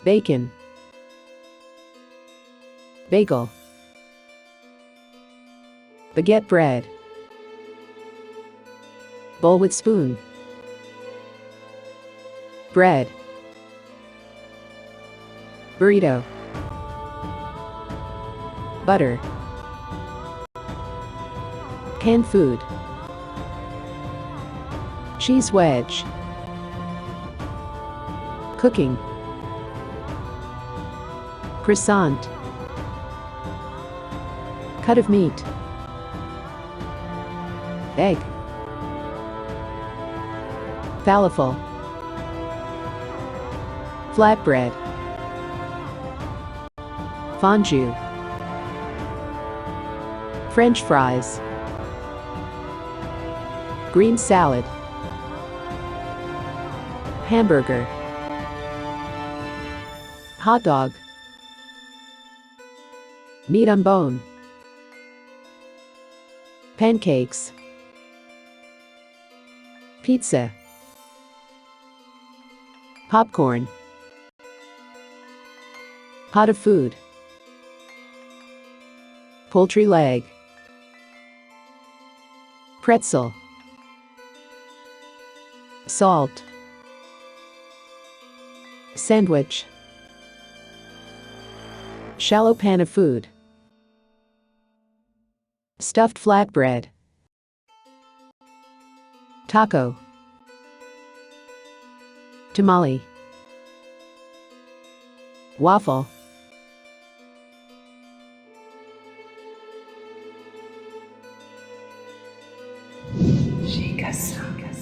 bacon, bagel, baguette bread, bowl with spoon, bread, burrito, butter, canned food, cheese wedge, cooking, croissant, cut of meat, egg, falafel, flatbread, fondue, French fries, green salad, hamburger, hot dog, meat on bone, pancakes, pizza, popcorn, pot of food, poultry leg, pretzel, salt, sandwich, shallow pan of food, stuffed flatbread, taco, tamale, waffle, Jecasa.